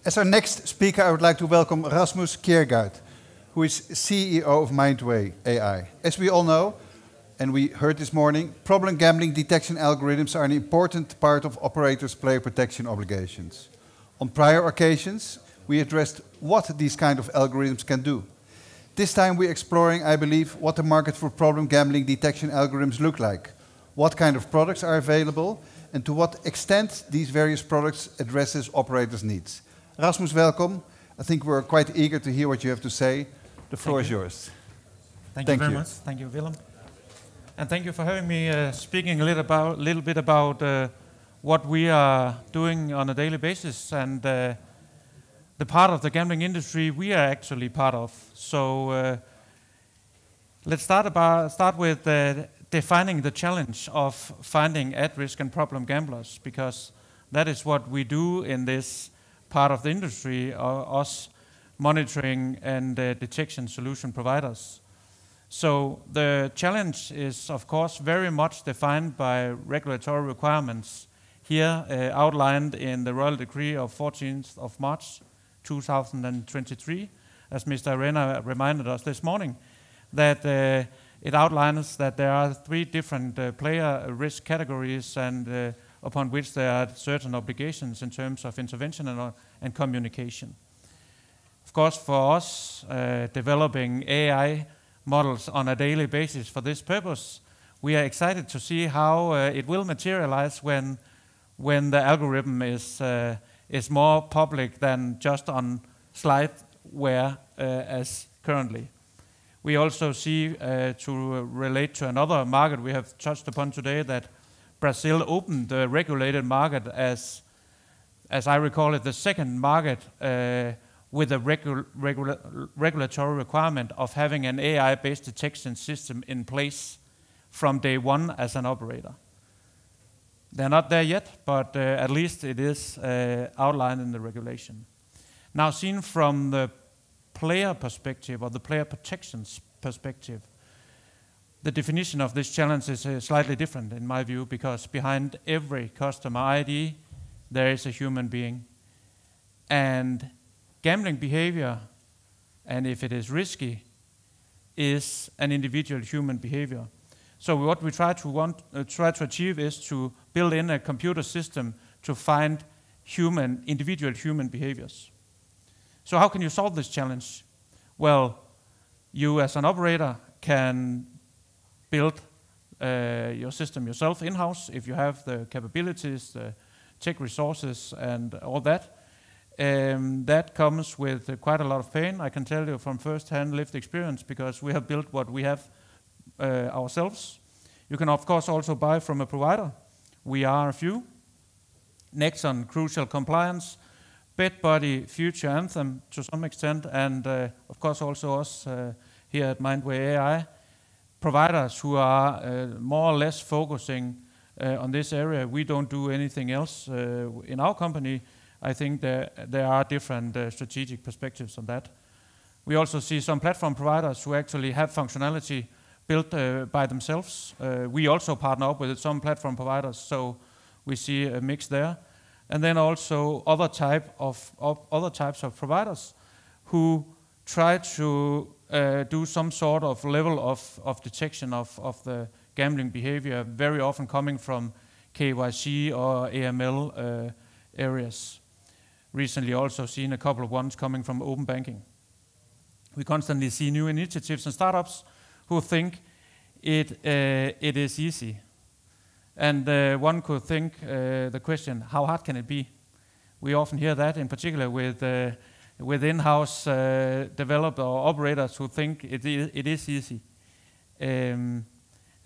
As our next speaker, I would like to welcome Rasmus Kjærgaard, who is CEO of Mindway AI. As we all know, and we heard this morning, problem gambling detection algorithms are an important part of operators' player protection obligations. On prior occasions, we addressed what these kind of algorithms can do. This time we're exploring, I believe, what the market for problem gambling detection algorithms look like, what kind of products are available, and to what extent these various products addresses operators' needs. Rasmus, welcome. I think we're quite eager to hear what you have to say. The floor is yours. Thank you very much. Thank you, Willem. And thank you for having me speaking a little bit about what we are doing on a daily basis and the part of the gambling industry we are actually part of. So let's start with defining the challenge of finding at-risk and problem gamblers, because that is what we do in this part of the industry, us monitoring and detection solution providers. So the challenge is, of course, very much defined by regulatory requirements here outlined in the Royal Decree of 14th of March 2023, as Mr. Arena reminded us this morning, that it outlines that there are 3 different player risk categories and upon which there are certain obligations in terms of intervention and communication. Of course, for us, developing AI models on a daily basis for this purpose, we are excited to see how it will materialize when the algorithm is more public than just on slideware as currently. We also see, to relate to another market we have touched upon today, that Brazil opened the regulated market as I recall it, the second market with a regulatory requirement of having an AI-based detection system in place from day one as an operator. They're not there yet, but at least it is outlined in the regulation. Now, seen from the player perspective or the player protections perspective, the definition of this challenge is slightly different in my view, because behind every customer ID there is a human being. And gambling behavior, and if it is risky, is an individual human behavior. So what we try to achieve is to build in a computer system to find individual human behaviors. So how can you solve this challenge? Well, you as an operator can build your system yourself in-house if you have the capabilities, the tech resources, and all that. That comes with quite a lot of pain, I can tell you from first-hand lived experience, because we have built what we have ourselves. You can, of course, also buy from a provider. We are a few. Nexon, Crucial Compliance, BetBuddy, Future Anthem to some extent, and of course also us here at Mindway AI, providers who are more or less focusing on this area. We don't do anything else in our company. I think there are different strategic perspectives on that. We also see some platform providers who actually have functionality built by themselves. We also partner up with some platform providers, so we see a mix there. And then also other types of providers who try to do some sort of level of detection of the gambling behavior, very often coming from KYC or AML areas. Recently also seen a couple of ones coming from open banking. We constantly see new initiatives and startups who think it is easy. And one could think the question, how hard can it be? We often hear that, in particular with in-house developer or operators who think it is easy. And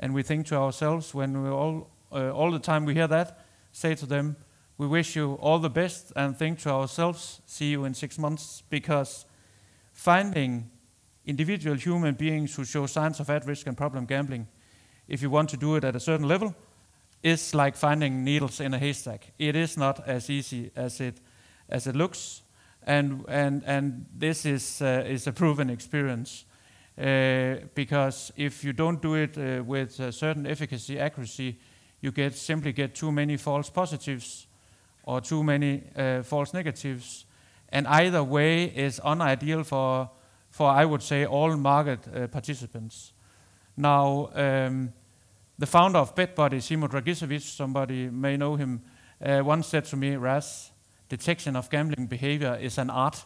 we think to ourselves, when we all the time we hear that, say to them, we wish you all the best, and think to ourselves, see you in 6 months, because finding individual human beings who show signs of at-risk and problem gambling, if you want to do it at a certain level, is like finding needles in a haystack. It is not as easy as it looks, and this is a proven experience. Because if you don't do it with a certain efficacy, accuracy, you simply get too many false positives or too many false negatives, and either way is unideal for I would say all market participants. Now, the founder of BetBuddy, Simo Dragicevic, somebody may know him, once said to me, Ras, detection of gambling behavior is an art.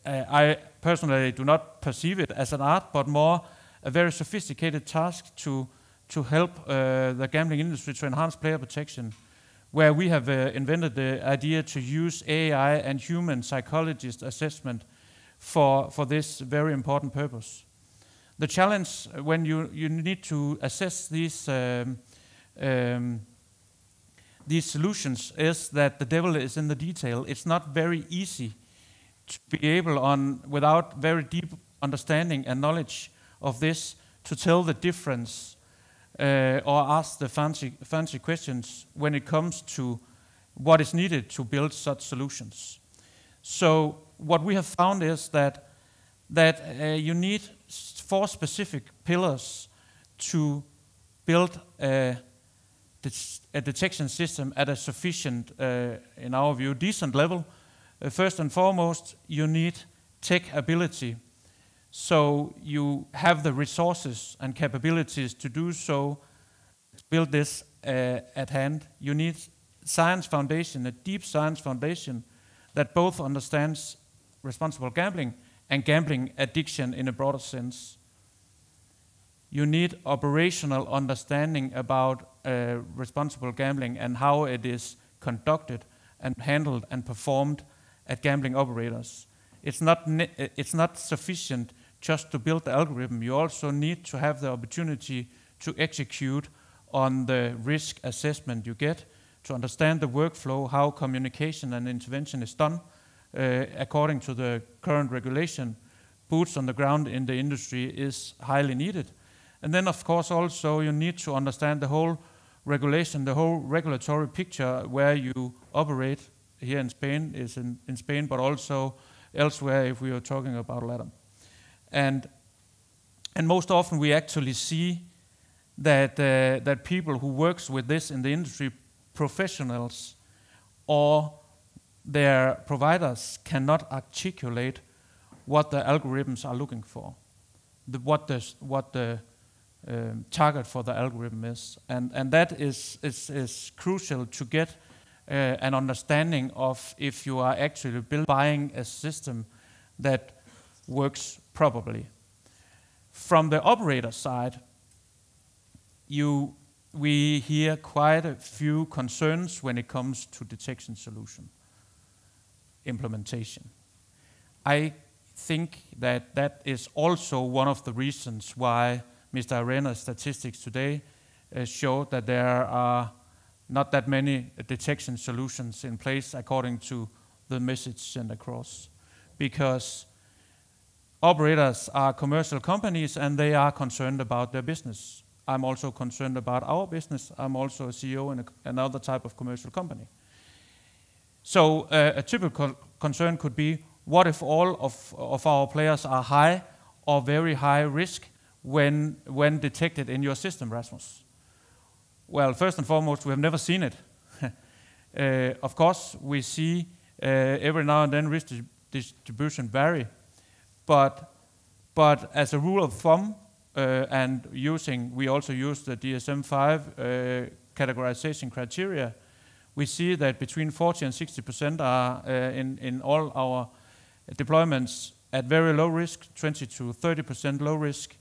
I personally do not perceive it as an art, but more a very sophisticated task to help the gambling industry to enhance player protection, where we have invented the idea to use AI and human psychologist assessment for this very important purpose. The challenge when you need to assess these solutions is that the devil is in the detail. It's not very easy to be able without very deep understanding and knowledge of this, to tell the difference or ask the fancy questions when it comes to what is needed to build such solutions. So what we have found is that you need 4 specific pillars to build a detection system at a sufficient, in our view, decent level. First and foremost, you need tech ability. So you have the resources and capabilities to do so, to build this at hand. You need science foundation, a deep science foundation that both understands responsible gambling and gambling addiction in a broader sense. You need operational understanding about responsible gambling and how it is conducted and handled and performed at gambling operators. It's not sufficient just to build the algorithm. You also need to have the opportunity to execute on the risk assessment you get, to understand the workflow, how communication and intervention is done according to the current regulation. Boots on the ground in the industry is highly needed. And then, of course, also you need to understand the whole regulation, the whole regulatory picture where you operate. Here in Spain is in Spain, but also elsewhere if we are talking about LATAM. And most often we actually see that people who works with this in the industry, professionals or their providers, cannot articulate what the algorithms are looking for, what the target for the algorithm is, and that is crucial to get an understanding of if you are actually buying a system that works properly. From the operator side, we hear quite a few concerns when it comes to detection solution implementation. I think that is also one of the reasons why Mr. Arena's statistics today showed that there are not that many detection solutions in place according to the message sent across, because operators are commercial companies and they are concerned about their business. I'm also concerned about our business. I'm also a CEO in another type of commercial company. So a typical concern could be, what if all of our players are high or very high risk when detected in your system, Rasmus? Well, first and foremost, we have never seen it. Of course, we see every now and then risk distribution vary, but as a rule of thumb, we also use the DSM-5 categorization criteria, we see that between 40 and 60% are in all our deployments at very low risk, 20 to 30% low risk,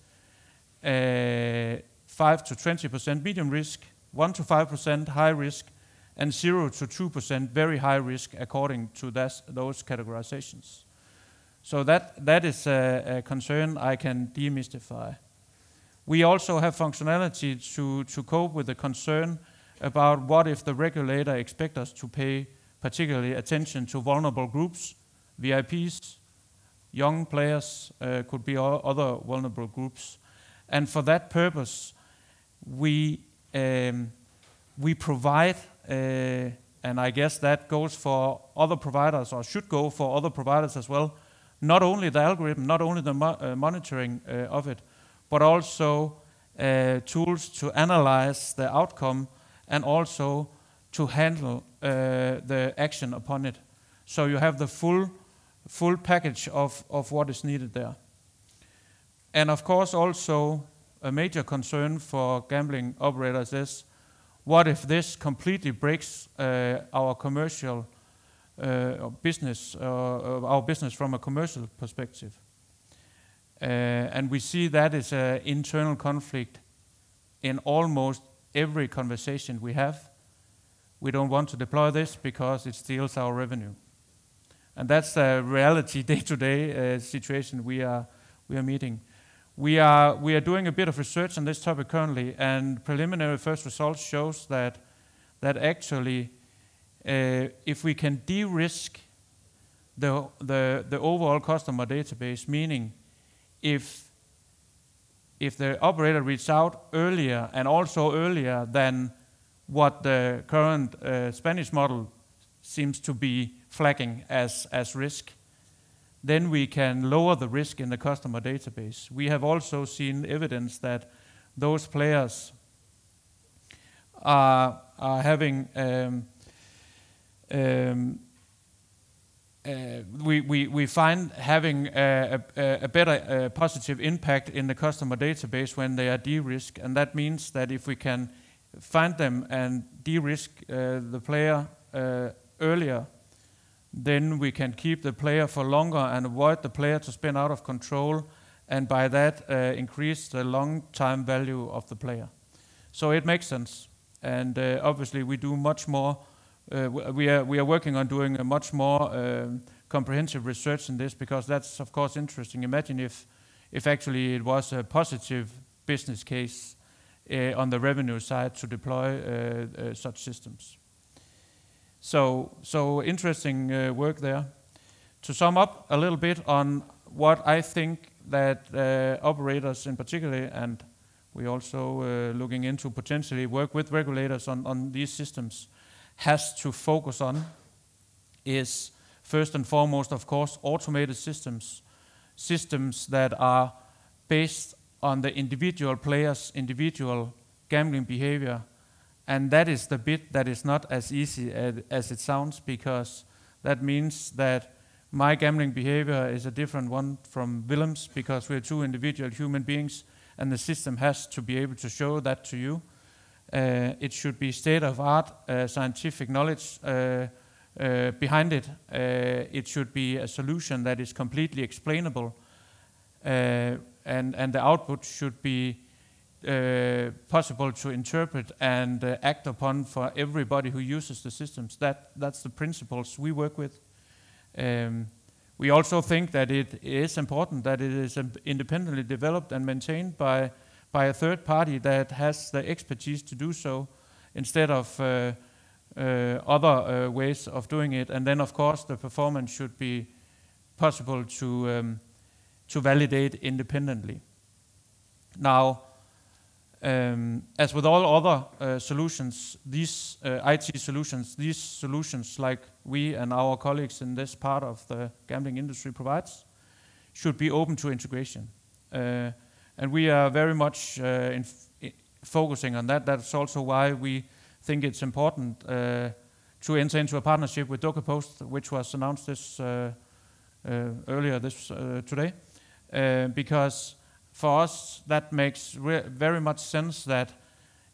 5 to 20% medium risk, 1 to 5% high risk, and 0 to 2% very high risk according to those categorizations. So that is a concern I can demystify. We also have functionality to cope with the concern about what if the regulator expects us to pay particularly attention to vulnerable groups, VIPs, young players, could be other vulnerable groups. And for that purpose, we provide, and I guess that goes for other providers, or should go for other providers as well, not only the algorithm, not only the monitoring of it, but also tools to analyze the outcome and also to handle the action upon it. So you have the full package of what is needed there. And of course also a major concern for gambling operators is, what if this completely breaks our commercial business, our business from a commercial perspective? And we see that is an internal conflict in almost every conversation we have. We don't want to deploy this because it steals our revenue. And that's a reality day-to-day situation we are meeting. We are doing a bit of research on this topic currently, and preliminary first results shows that actually if we can de-risk the overall customer database, meaning if the operator reaches out earlier and also earlier than what the current Spanish model seems to be flagging as risk, then we can lower the risk in the customer database. We have also seen evidence that those players are having we find having a better positive impact in the customer database when they are de-risked, and that means that if we can find them and de-risk the player earlier, then we can keep the player for longer and avoid the player to spin out of control, and by that increase the long-time value of the player. So it makes sense, and obviously we do much more. We are working on doing a much more comprehensive research in this, because that's of course interesting. Imagine if actually it was a positive business case on the revenue side to deploy such systems. So interesting work there. To sum up a little bit on what I think that operators in particular, and we also looking into potentially work with regulators on these systems, has to focus on is first and foremost, of course, automated systems that are based on the individual player's individual gambling behavior. And that is the bit that is not as easy as it sounds, because that means that my gambling behavior is a different one from Willem's, because we're two individual human beings, and the system has to be able to show that to you. It should be state-of-art scientific knowledge behind it. It should be a solution that is completely explainable, and the output should be possible to interpret and act upon for everybody who uses the systems. That's the principles we work with. We also think that it is important that it is independently developed and maintained by a third party that has the expertise to do so, instead of other ways of doing it. And then of course the performance should be possible to validate independently. Now, as with all other solutions, these IT solutions, these solutions like we and our colleagues in this part of the gambling industry provides, should be open to integration. And we are very much focusing on that. That's also why we think it's important to enter into a partnership with DokaPost, which was announced this earlier today, because for us, that makes very much sense that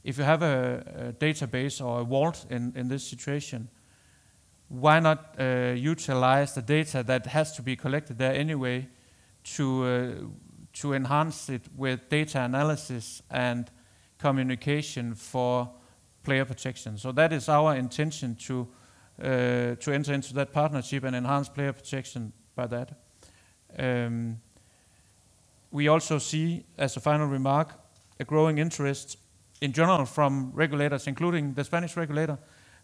if you have a database or a vault in this situation, why not utilize the data that has to be collected there anyway to enhance it with data analysis and communication for player protection. So that is our intention to enter into that partnership and enhance player protection by that. We also see, as a final remark, a growing interest in general from regulators, including the Spanish regulator,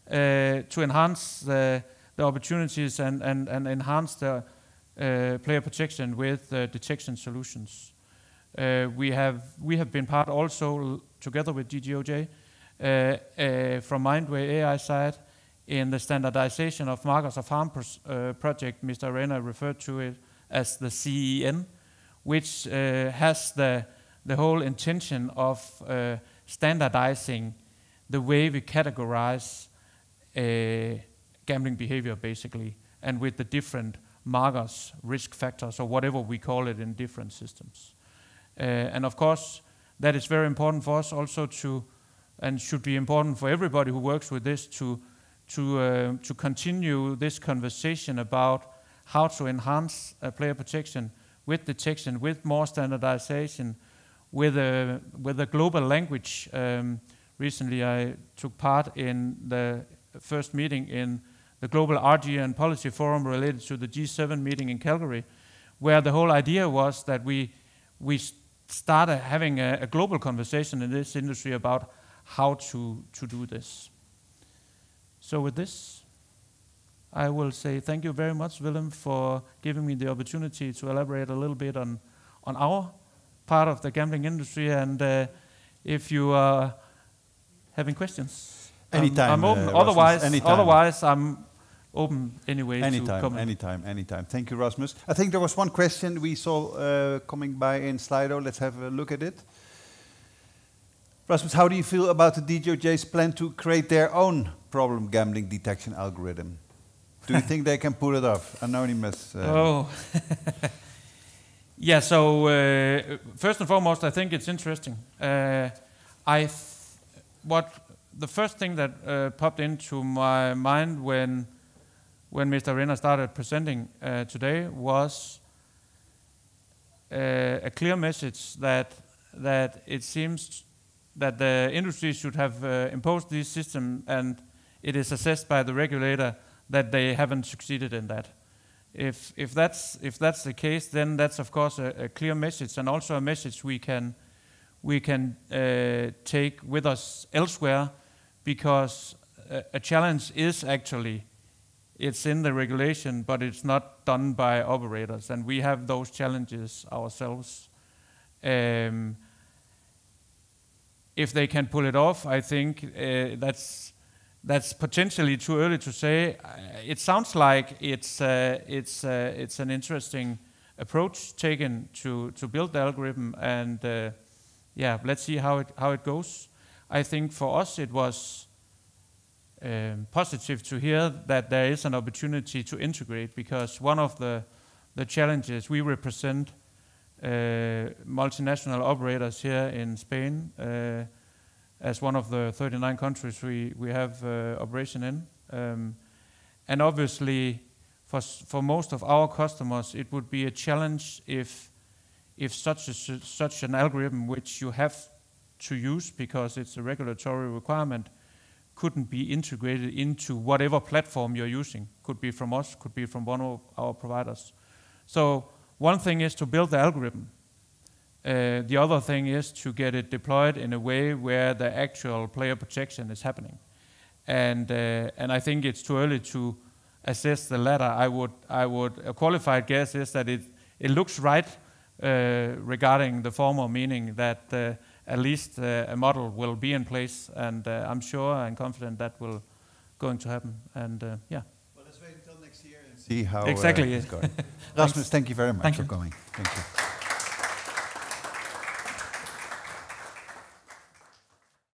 to enhance the opportunities and enhance the player protection with detection solutions. We have been part also, together with DGOJ, from Mindway AI side, in the standardization of markers of harm project. Mr. Arena referred to it as the CEN, which has the whole intention of standardizing the way we categorize gambling behavior, basically, and with the different markers, risk factors, or whatever we call it in different systems. And of course, that is very important for us also to, and should be important for everybody who works with this, to continue this conversation about how to enhance player protection with detection, with more standardization, with a global language. Recently I took part in the first meeting in the Global RG and Policy Forum related to the G7 meeting in Calgary, where the whole idea was that we started having a global conversation in this industry about how to do this. So with this, I will say thank you very much, Willem, for giving me the opportunity to elaborate a little bit on our part of the gambling industry, and if you are having questions, anytime, I'm open. Rasmus, Otherwise, I'm open anyway. Anytime. Thank you, Rasmus. I think there was one question we saw coming by in Slido. Let's have a look at it. Rasmus, how do you feel about the DOJ's plan to create their own problem gambling detection algorithm? Do you think they can pull it off? Anonymous. Yeah, so first and foremost, I think it's interesting. The first thing that popped into my mind when Mr. Renner started presenting today was a clear message that it seems that the industry should have imposed this system, and it is assessed by the regulator that they haven't succeeded in that. If that's the case, then that's of course a clear message, and also a message we can take with us elsewhere, because a challenge is actually, it's in the regulation, but it's not done by operators, and we have those challenges ourselves. If they can pull it off, I think that's potentially too early to say. It sounds like it's an interesting approach taken to build the algorithm, and yeah, let's see how it goes. I think for us it was positive to hear that there is an opportunity to integrate, because one of the challenges, we represent multinational operators here in Spain as one of the 39 countries we have operation in. And obviously for most of our customers it would be a challenge if such an algorithm, which you have to use because it's a regulatory requirement, couldn't be integrated into whatever platform you're using. Could be from us, could be from one of our providers. So one thing is to build the algorithm. The other thing is to get it deployed in a way where the actual player protection is happening. And I think it's too early to assess the latter. A qualified guess is that it looks right regarding the former, meaning that at least a model will be in place, and I'm sure and confident that will going to happen. And yeah. Well, let's wait until next year and see how exactly it's going. Rasmus, thank you very much for coming. Thank you.